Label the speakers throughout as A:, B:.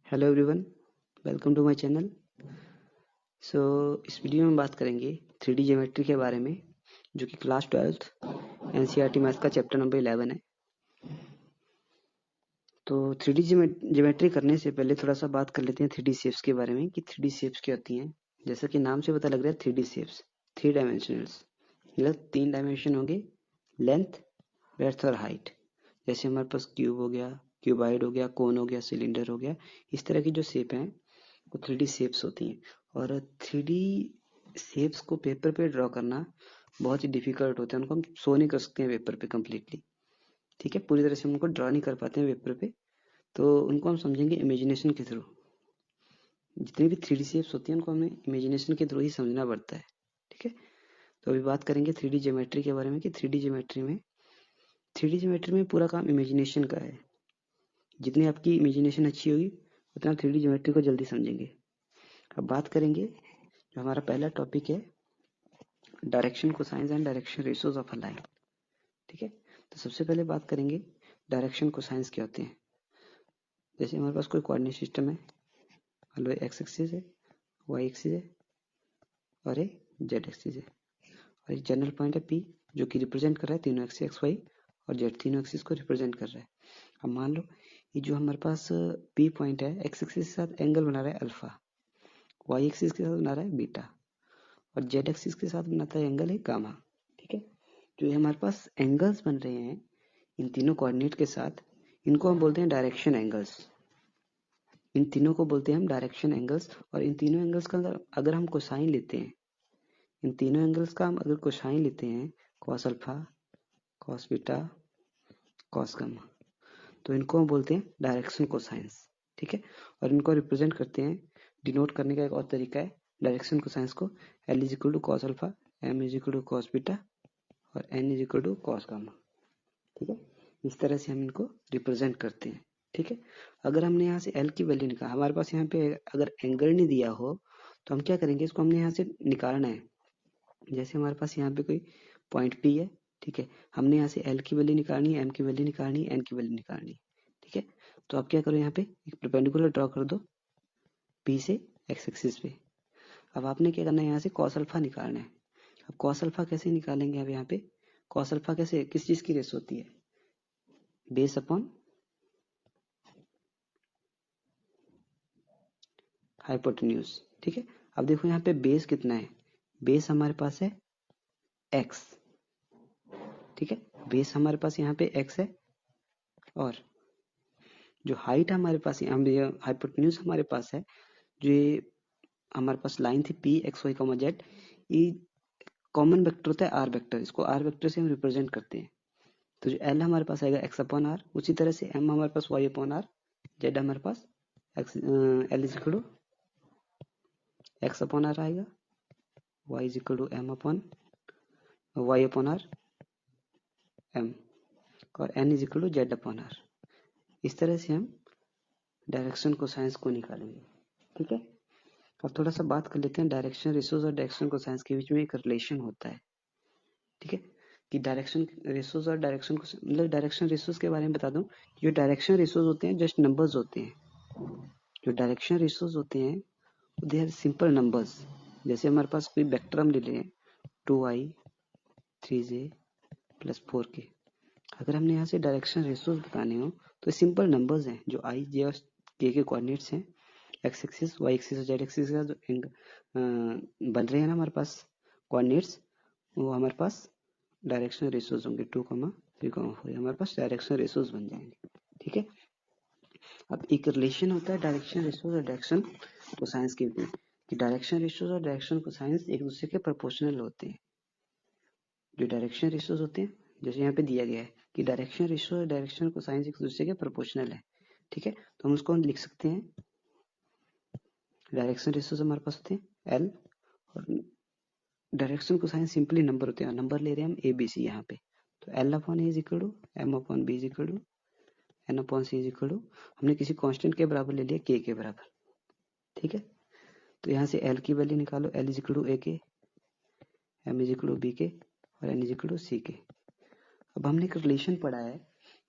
A: Hello everyone, welcome to my channel. So इस video में बात करेंगे 3D ज्योमेट्री के बारे में, जो कि क्लास 12th एनसीईआरटी मैथ्स का चैप्टर नंबर 11 है। तो 3D ज्योमेट्री करने से पहले थोड़ा सा बात कर लेते हैं 3D शेप्स के बारे में कि 3D शेप्स क्या होती हैं। जैसा कि नाम से पता लग रहा है 3D शेप्स, 3 डायमेंशनल्स, मतलब 3 डायमेंशन होंगे, लेंथ, ब्रेड्थ और हाइट। जैसे हमारे पास क्यूब हो गया, क्यूबाइड हो गया, कोन हो गया, सिलेंडर हो गया, इस तरह की जो शेप हैं वो 3D शेप्स होती हैं। और 3D शेप्स को पेपर पे ड्रॉ करना बहुत ही डिफिकल्ट होता है, उनको हम शो नहीं कर सकते हैं पेपर पे कम्प्लीटली। ठीक है, पूरी तरह से हम उनको ड्रॉ नहीं कर पाते हैं पेपर पे, तो उनको हम समझेंगे इमेजिनेशन के थ्रू। जितनी भी 3D शेप्स होती हैं उनको हमें इमेजिनेशन के थ्रू ही समझना पड़ता है। ठीक है, तो अभी बात करेंगे 3D ज्योमेट्री के बारे में कि 3D ज्योमेट्री में पूरा काम इमेजिनेशन का है। जितनी आपकी इमेजिनेशन अच्छी होगी उतना 3D ज्योमेट्री को जल्दी समझेंगे। अब बात करेंगे, जो हमारा पहला टॉपिक है, direction cosines and direction ratios of a line. ठीक है, तो सबसे पहले बात करेंगे डायरेक्शन कोसाइंस क्या होते हैं। जैसे हमारे पास कोई कोऑर्डिनेट सिस्टम है, मान लो एक्स एक्सिस है, वाई एक्सिस है और एक जेड एक्सिस है, और एक जनरल पॉइंट है पी, जो कि रिप्रेजेंट कर रहा है तीनों एक्सिस एक्स वाई और जेड, तीनों एक्सिस को रिप्रेजेंट कर रहा है। अब मान लो ये जो हमारे पास पी पॉइंट है, एक्स एक्सिस के साथ एंगल बना रहा है अल्फा, वाई एक्सिस के साथ बना रहा है बीटा और जेड एक्सिस के साथ बनाता है एंगल है गामा। ठीक है, जो ये हमारे पास एंगल्स बन रहे हैं इन तीनों कोऑर्डिनेट के साथ, इनको हम बोलते हैं डायरेक्शन एंगल्स। इन तीनों को बोलते हैं हम डायरेक्शन एंगल्स। और इन तीनों एंगल्स का अगर हम कोसाइन लेते हैं, इन तीनों एंगल्स का हम अगर कोसाइन लेते हैं, cos alpha, cos beta, cos gamma, तो इनको हम बोलते हैं डायरेक्शन कोसाइंस। ठीक है, और इनको रिप्रेजेंट करते हैं, डिनोट करने का एक और तरीका है डायरेक्शन कोसाइंस को, L is equal to cos alpha, M is equal to cos beta और N is equal to cos gamma. ठीक है, इस तरह से हम इनको रिप्रेजेंट करते हैं। ठीक है, अगर हमने यहाँ से L की वैल्यू निकाला, हमारे पास यहाँ पे अगर एंगल नहीं दिया हो तो हम क्या करेंगे, इसको हमने यहाँ से निकालना है। जैसे हमारे पास यहाँ पे कोई पॉइंट P है, ठीक है, हमने यहाँ से L की वैल्यू निकालनी है, M की वैल्यू निकालनी है, N की वैल्यू निकालनी है। ठीक है, तो आप क्या करो, यहाँ पे एक परपेंडिकुलर ड्रॉ कर दो P से एक्स एक्सिस पे। अब आपने क्या करना है, यहाँ से कॉस अल्फा निकालना है। अब कॉस अल्फा कैसे निकालेंगे, अब यहाँ पे कॉस अल्फा कैसे, किस चीज की रेस होती है, बेस अपॉन हाइपोटेन्यूज। ठीक है, अब देखो यहाँ पे बेस कितना है, बेस हमारे पास है x। ठीक है, बेस हमारे पास यहाँ पे x है, और जो हाइट हमारे पास हाइपोटेन्यूज हमारे पास है, जो ये हमारे पास लाइन थी P x y comma z, ये कॉमन वेक्टर होता है आर वेक्टर, इसको आर वेक्टर से हम रिप्रेजेंट करते हैं। तो जो एल हमारे पास आएगा एक्स अपॉन आर, उसी तरह से एम हमारे पास वाई अपॉन आर, जेड हमारे पास X L is equal to X upon R आएगा, Y is equal to M upon Y upon R M और N is equal to Z upon R. इस तरह से हम डायरेक्शन कोसाइंस को निकालेंगे। ठीक है, अब थोड़ा सा बात कर लेते हैं डायरेक्शन रेशियोज और डायरेक्शन कोसाइंस के बीच में एक रिलेशन होता है। ठीक है, कि डायरेक्शन रेशियोज और डायरेक्शन को, मतलब डायरेक्शन रेशियोज के बारे में बता दूं, जो डायरेक्शन रेशियोज होते हैं जस्ट नंबर्स होते हैं। जो डायरेक्शन रेशियोज होते हैं दे आर सिंपल नंबर्स। जैसे हमारे पास कोई वेक्टर हम ले लें 2i 3j प्लस 4k, अगर हमने यहाँ से डायरेक्शन रेशियोज बताने हो तो सिंपल नंबर्स हैं, जो i j और k के कोऑर्डिनेट्स हैं, एक्स एक्सिस वाई एक्सिस और जेड एक्सिस का जो बन रहे हैं ना हमारे पास कोऑर्डिनेट्स, वो हमारे पास डायरेक्शन रेशियोज होंगे 2,3,4, हमारे पास डायरेक्शन रेशियोज बन जाएंगे। ठीक है, अब एक रिलेशन होता है डायरेक्शन रेशियोज और डायरेक्शन कोसाइंस के बीच, कि डायरेक्शन रेशियोज और डायरेक्शन कोसाइंस एक दूसरे के प्रोपोर्शनल होते हैं। जो डायरेक्शन रेशियोज होते हैं, जैसे यहाँ पे दिया गया है कि डायरेक्शन रेशियो और डायरेक्शन कोसाइंस एक दूसरे के प्रोपोर्शनल है। ठीक है, तो हम उसको लिख सकते हैं, डायरेक्शन रेशियोज हमारे पास होते हैं एल, और डायरेक्शन कोसाइंस सिंपली नंबर होते हैं, नंबर ले रहे हैं हम ए बी सी यहाँ पे, तो l upon a is equal to M upon b is equal to n upon c is equal to, हमने किसी कांस्टेंट के बराबर ले लिया के के बराबर। ठीक है, तो यहाँ से एल की वैल्यू निकालो, l is equal to a k, m is equal to b k और N is equal to c k. अब हमने एक रिलेशन पढ़ा है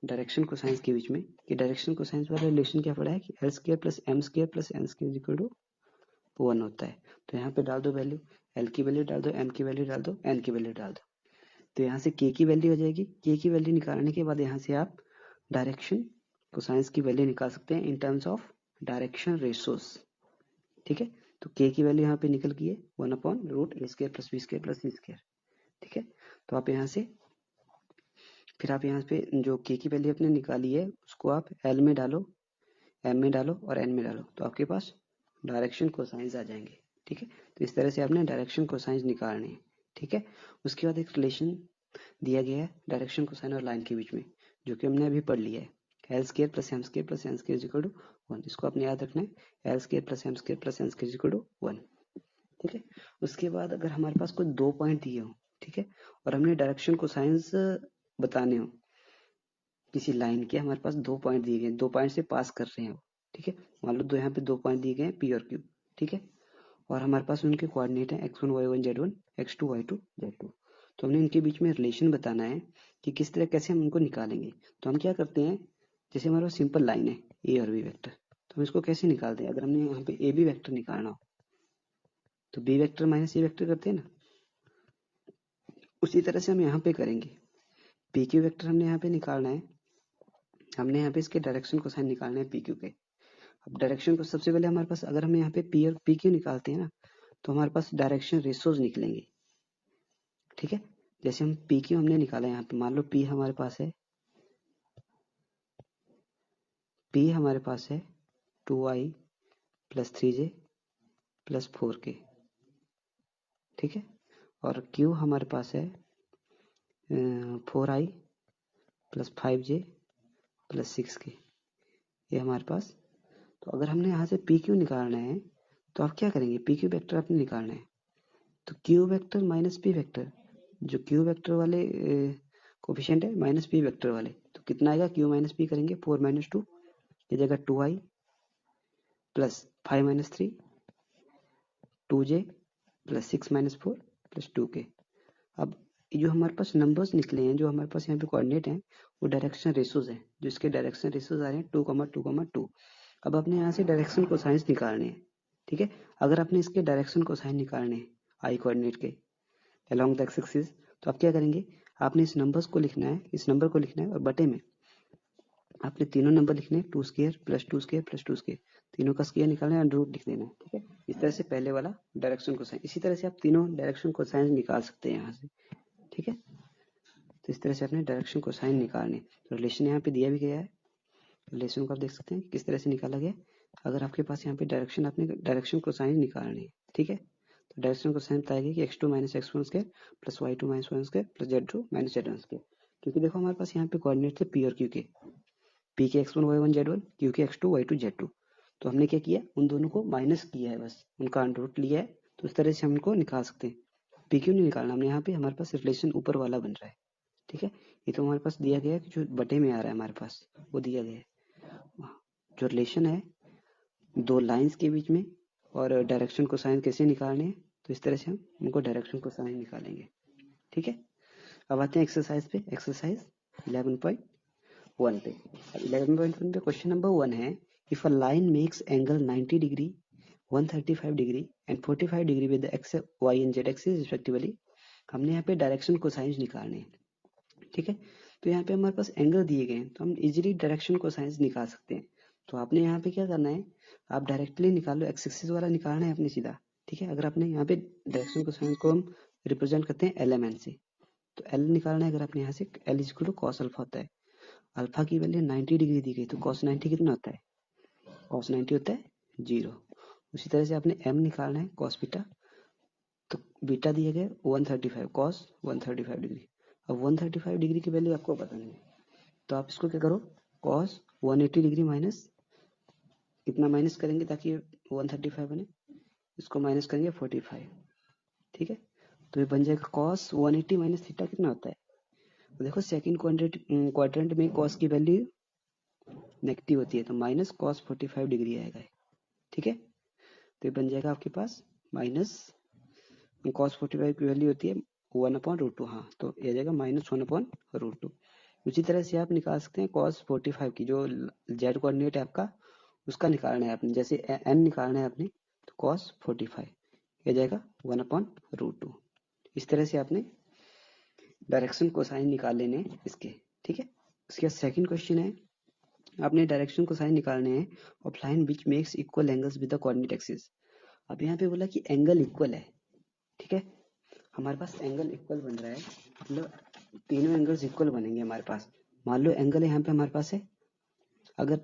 A: डायरेक्शन कोसाइंस के बीच में कि डायरेक्शन कोसाइंस वाला रिलेशन क्या पड़ा है कि l square plus m square plus n square equal to 1 होता है। तो यहाँ पे डाल दो वैल्यू, एल की वैल्यू डाल दो, एम की वैल्यू डाल दो, एन की वैल्यू डाल दो। तो यहाँ से के की वैल्यू हो जाएगी। के की वैल्यू निकालने के बाद यहाँ से आप डायरेक्शन कोसाइंस की वैल्यू निकाल सकते हैं in terms of direction ratios. ठीक है, तो के की वैल्यू यहाँ पे निकल गई है 1/√a² + b² + c²। ठीक है, तो आप यहाँ से फिर आप यहाँ पे जो के की वैल्यू आपने निकाली है उसको आप एल में डालो, एम में डालो और एन में डालो, तो आपके पास डायरेक्शन कोसाइंस आ जाएंगे। ठीक है, तो इस तरह से आपने डायरेक्शन कोसाइंस निकालने हैं। ठीक है, उसके बाद एक रिलेशन दिया गया है डायरेक्शन कोसाइन और लाइन के बीच में, जो कि हमने अभी पढ़ लिया है, l square plus m square plus n square equal to 1। इसको आपने याद रखना है, l square plus m square plus n square equal to 1। ठीक है, उसके बाद अगर हमारे पास कोई 2 पॉइंट दिए हो, ठीक है, और हमने डायरेक्शन कोसाइंस बताने हो किसी लाइन के, हमारे पास 2 पॉइंट दिए गए, 2 पॉइंट से पास कर रहे हैं वो। ठीक है, मान लो यहाँ पे 2 पॉइंट दिए गए हैं पी और क्यू। ठीक है, और हमारे पास उनके कोऑर्डिनेट है x1 y1 z1 x2 y2 z2। तो हमने इनके बीच में रिलेशन बताना है कि किस तरह कैसे हम उनको निकालेंगे। तो हम क्या करते हैं, जैसे हमारे पास सिंपल लाइन है ए और बी वेक्टर, तो हम इसको कैसे निकालते हैं। अगर हमने यहाँ पे ए बी वेक्टर निकालना हो तो बी वेक्टर माइनस ए वेक्टर करते हैं ना, उसी तरह से हम यहाँ पे करेंगे। पी क्यू वेक्टर हमने यहाँ पे निकालना है, हमने यहाँ पे इसके डायरेक्शन को साइन निकालना है पी क्यू के। अब डायरेक्शन को सबसे पहले हमारे पास, अगर हम यहाँ पे पी और पी क्यू निकालते हैं ना, तो हमारे पास डायरेक्शन रेशोज निकलेंगे। ठीक है, जैसे हम पी क्यू हमने निकाला यहाँ पे, मान लो पी हमारे पास है, पी हमारे पास है 2i + 3j + 4k। ठीक है, और क्यू हमारे पास है 4i + 5j + 6k, ये हमारे पास। तो अगर हमने यहाँ से पी क्यू निकालना है तो आप क्या करेंगे, पी क्यू वेक्टर आपने निकालना है, तो Q vector minus P vector, जो क्यू वेक्टर वाले कोफिशिएंट है माइनस पी वेक्टर वाले, तो कितना आएगा, क्यू माइनस पी करेंगे 4 - 2, ये जगह 2i + 5 - 3 2j + 6 - 4 + 2k। अब जो हमारे पास नंबर्स निकले हैं, जो हमारे पास यहाँ पे कोऑर्डिनेट हैं, वो डायरेक्शन रेशोज हैं, जो इसके डायरेक्शन रेशोज आ रहे हैं 2, 2, 2। अब आपने यहाँ से डायरेक्शन कोसाइंस निकालने हैं। ठीक है, अगर आपने इसके डायरेक्शन कोसाइन निकालने हैं आई कोऑर्डिनेट के अलोंग द एक्स एक्सिस, तो आप क्या करेंगे, आपने इस नंबर्स को लिखना है, इस नंबर को लिखना है, और बटे में आपने तीनों नंबर लिखने हैं 2² + 2² + 2², तीनों का स्क्वायर निकालना है, √ लिख देना है। ठीक है, इस तरह से पहले वाला डायरेक्शन कोसाइन, इसी तरह से आप तीनों डायरेक्शन कोसाइन निकाल सकते हैं यहाँ से। ठीक है, तो इस तरह से अपने डायरेक्शन कोसाइन निकालने, तो रिलेशन यहाँ पे दिया भी गया है, रिलेशन को आप देख सकते हैं किस तरह से निकाला गया। अगर आपके पास यहाँ पे डायरेक्शन, आपने डायरेक्शन कोसाइन निकालनी है। ठीक है, तो डायरेक्शन कोसाइन बताएगी कि x2 - x1² + y2 - y1² + z2 - z1²। क्योंकि देखो हमारे पास यहाँ पे कोऑर्डिनेट थे p और q के, p के x1 y1 z1, q के x2 y2 z2। तो हमने क्या किया, उन दोनों को माइनस किया है, बस उनका अंडर लिया है। तो इस तरह से हम उनको निकाल सकते हैं। p q नहीं निकालना हमने, यहाँ पे हमारे पास रिलेशन ऊपर वाला बन रहा है। ठीक है, ये तो हमारे पास दिया गया है कि जो बटे में आ रहा है हमारे पास, वो दिया गया है। जो रिलेशन है दो लाइंस के बीच में, और डायरेक्शन कोसाइन कैसे निकालने हैं, तो इस तरह से हम उनको डायरेक्शन कोसाइन निकालेंगे। ठीक है, अब आते हैं एक्सरसाइज पे, एक्सरसाइज 11.1 पे। 11.1 पे क्वेश्चन नंबर 1 है, if a line makes angle 90 degree 135 degree and 45 degree with x y and z axis respectively. हमने यहाँ पे डायरेक्शन कोसाइंस निकालने हैं। ठीक है, तो यहाँ पे हमारे पास एंगल दिए गए हैं, तो हम इजीली डायरेक्शन कोसाइंस निकाल सकते हैं। तो आपने यहाँ पे क्या करना है, आप डायरेक्टली निकाल लो, एक्स एक्सिस वाला निकालना है अपने सीधा। ठीक है, अगर आपने यहाँ पे डायरेक्शन कोसाइंस को हम रिप्रेजेंट करते हैं LMN से, तो L निकालना है। अगर आपने यहाँ से L = cos अल्फा होता है, अल्फा की वैल्यू 90 डिग्री दी गई, तो cos 90 कितना होता है, cos 90 होता है 0। उसी तरह से आपने M निकालना है, cos बीटा, तो बीटा दिया गया 135, cos 135 डिग्री। अब 135 डिग्री की वैल्यू आपको पता नहीं है, तो आप इसको क्या करो, cos 180 डिग्री माइनस, कितना माइनस करेंगे ताकि 135 बने, इसको माइनस करेंगे 45। ठीक है, तो ये बन जाएगा cos 180 माइनस थीटा कितना होता है, तो देखो सेकंड क्वाड्रेंट में cos की वैल्यू नेगेटिव होती है, तो माइनस cos 45 डिग्री आएगा। ठीक है, तो ये बन जाएगा आपके पास माइनस cos 45 की वैल्यू होती है 1/√2, हाँ, तो ये आ जाएगा -1/√2। उसी तरह से आप निकाल सकते हैं cos 45 की, जो z कोऑर्डिनेट है आपका उसका निकालना है आपने, जैसे n निकालना है आपने तो cos 45 क्या जाएगा 1/√2। इस तरह से आपने डायरेक्शन कोसाइन निकाल लेने हैं इसके, ठीक है। उसके बाद सेकंड क्वेश्चन है, आपने डायरेक्शन कोसाइन निकालने हैं of line which makes equal angles with the coordinate axis. अब यहाँ पे बोला कि एंगल इक्वल है, ठीक है, हमारे पास एंगल इक्वल बन रहा है, मतलब तीनों एंगल्स इक्वल बनेंगे हमारे पास। मान लो एंगल यहाँ पे हमारे पास है, अगर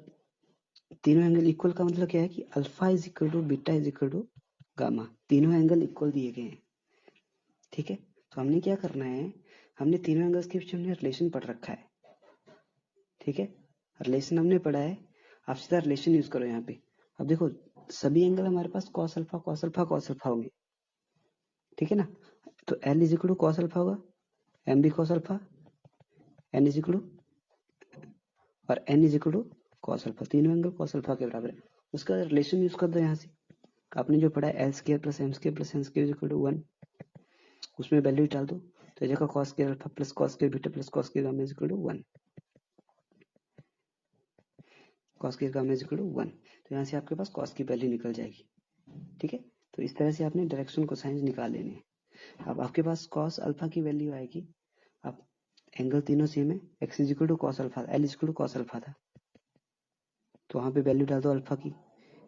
A: तीनों एंगल इक्वल का मतलब क्या है कि alpha is equal to beta is equal to gamma, तीनों एंगल इक्वल दिए गए हैं, ठीक है। तो हमने क्या करना है, हमने तीनों एंगल्स के बीच हमने रिलेशन पढ़ रखा है, ठीक है, रिलेशन हमने पढ़ा है, आप सीधा रिलेशन यूज करो यहाँ पे। अब देखो सभी एंगल हमारे पास cos alpha cos alpha cos alpha होंगे, ठीक है ना। तो L is equal to cos alpha होगा, M भी cos alpha, N is equal to और N is equal to cos alpha, तीनों एंगल cos अल्फा के बराबर है। उसका रिलेशन यूज कर दो यहाँ से, आपने जो पढ़ा है l square plus m square plus n square equal to 1, उसमें वैल्यू डाल दो तो जगह cos square alpha plus cos square beta plus cos square gamma equal to 1, cos square gamma equal to 1। तो यहाँ से आपके पास cos की वैल्यू निकल जाएगी, ठीक है। तो इस तरह से आपने डायरेक्शन कोसाइन निकाल लेने हैं। अब आपके पास cos अल्फा की वैल्यू आएगी, अब एंगल तीनों सेम है, x is equal to cos alpha, L is equal to cos alpha था, तो वहाँ पे वैल्यू डाल दो अल्फा की,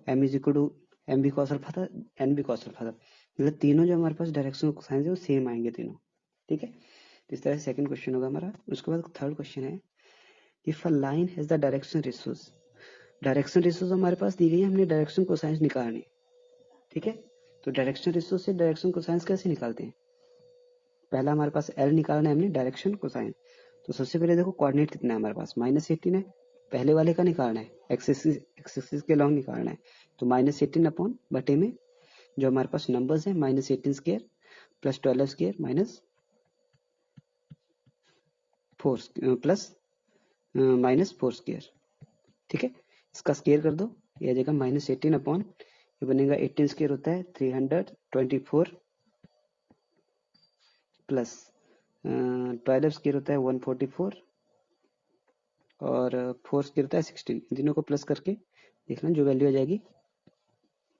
A: m is equal to m भी cos अल्फा था, n भी cos अल्फा था, मतलब तीनों जो हमारे पास डायरेक्शन कोसाइन है वो सेम आएंगे तीनों, ठीक है। तो इस तरह से सेकंड क्वेश्चन होगा हमारा। उसके बाद थर्ड क्वेश्चन है, if a line has the direction ratios, direction ratios हमारे पास दी गई है, हमने डायरेक्शन कोसाइन निकालनी, ठीक है। तो डायरेक्शन रेशियो से डायरेक्शन कोसाइन कैसे निकालते हैं, पहला हमारे पास L निकालना है हमने डायरेक्शन कोसाइन। तो सबसे पहले देखो कोऑर्डिनेट कितना है हमारे पास -18 है, पहले वाले का निकालना है, एक्स एक्सिस के लॉन्ग निकालना है, तो -18 अपॉन बटे में जो हमारे पास नंबर्स है -18 square plus 12 square minus 4 plus -4 square, ठीक है। इसका स्क्वायर कर दो, ये आ जाएगा -18 अपॉन, ये बनेगा 18 स्क्वायर होता है 324 प्लस 12 स्क्वायर होता है 144 और 4 स्क्वायर होता है 16, इन तीनों को प्लस करके देखना जो वैल्यू आ जाएगी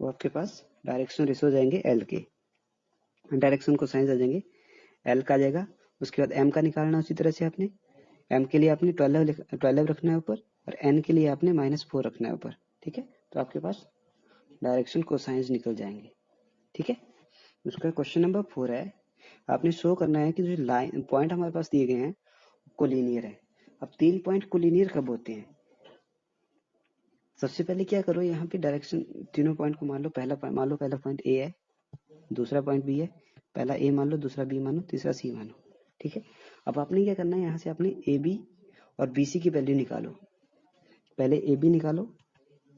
A: वो आपके पास डायरेक्शन रेशियो जाएंगे एल के, डायरेक्शन को साइंस आ जाएंगे एल का आ जाएगा। उसके बाद एम का निकालना उसी तरह से आपने, एम के लिए आपने 12 रखना है ऊपर और एन के लिए आपने -4 रखना है ऊपर, ठीक है। तो आपके पास डायरेक्शन को साइंस निकल जाएंगे, ठीक है। उसका क्वेश्चन नंबर 4 है, आपने शो करना है कि जो लाइन पॉइंट हमारे पास दिए गए हैं कोलिनियर है। अब 3 पॉइंट कोलिनियर कब होते हैं, सबसे पहले क्या करो, यहाँ पे डायरेक्शन तीनों पॉइंट को मान लो, पहला पॉइंट ए है, दूसरा पॉइंट बी है, पहला ए मान लो, दूसरा बी मानो, तीसरा सी मानो, ठीक है। अब आपने क्या करना है, यहाँ से आपने ए बी और बी सी की वैल्यू निकालो, पहले ए बी निकालो,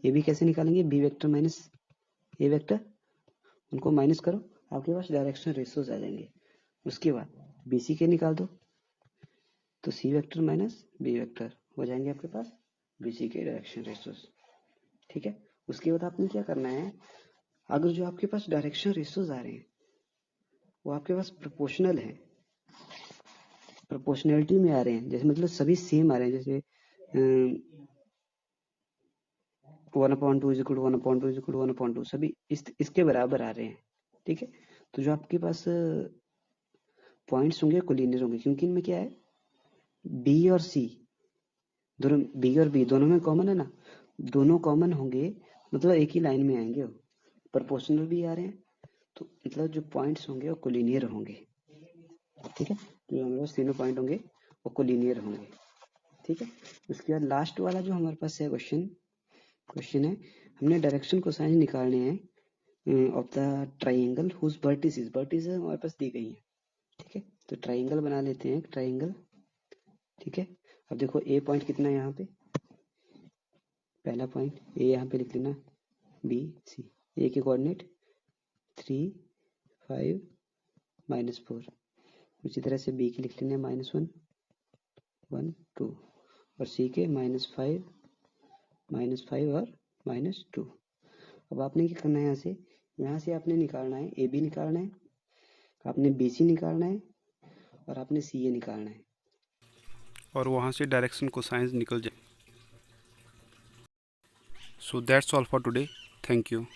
A: ए बी कैसे निकालेंगे, बी वेक्टर माइनस ए वेक्टर, उनको माइनस करो, आपके पास डायरेक्शन रेशियोज आ जाएंगे। उसके बाद बी सी के निकाल दो, तो C vector minus B vector हो जाएंगे आपके पास बी सी के डायरेक्शन रेशियोज, ठीक है। उसके बाद आपने क्या करना है, अगर जो आपके पास डायरेक्शन रेशियोज आ रहे हैं वो आपके पास प्रोपोर्शनल है, प्रोपोर्शनलिटी में आ रहे हैं, जैसे मतलब सभी सेम आ रहे हैं, जैसे 1/2 is equal to 1/2 is equal to 1/2 सभी इसके बराबर आ रहे हैं, ठीक है। तो जो आपके पास पॉइंट्स होंगे कोलिनियर होंगे, क्योंकि इनमें क्या है बी और सी दोनों, बी और बी दोनों में कॉमन है ना, दोनों कॉमन होंगे मतलब एक ही लाइन में आएंगे, प्रोपोर्शनल भी आ रहे हैं, तो मतलब जो पॉइंट्स होंगे वो कोलिनियर होंगे, ठीक है। जो हमारे पास तीनों पॉइंट होंगे वो कोलिनियर होंगे, ठीक है। उसके बाद लास्ट वाला जो हमारे पास है क्वेश्चन है, हमने डायरेक्शन कोसाइन निकालने हैं of the triangle whose vertices हमारे पास दी गई है, ठीक है। तो ट्राइंगल बना लेते हैं, ट्राइंगल, ठीक है। अब देखो ए पॉइंट कितना है यहाँ पे, पहला पॉइंट ए यहाँ पे लिख लेना, बी सी, ए के कोऑर्डिनेट 3 5 -4, उसी तरह से बी के लिख लेने -1 1 2 और सी के -5 और -2। अब आपने क्या करना है, यहाँ से आपने निकालना है ए बी निकालना है, आपने बी सी निकालना है और आपने सी ए निकालना है,
B: और वहाँ से डायरेक्शन कोसाइंस निकल जाए। So that's all for today. Thank you.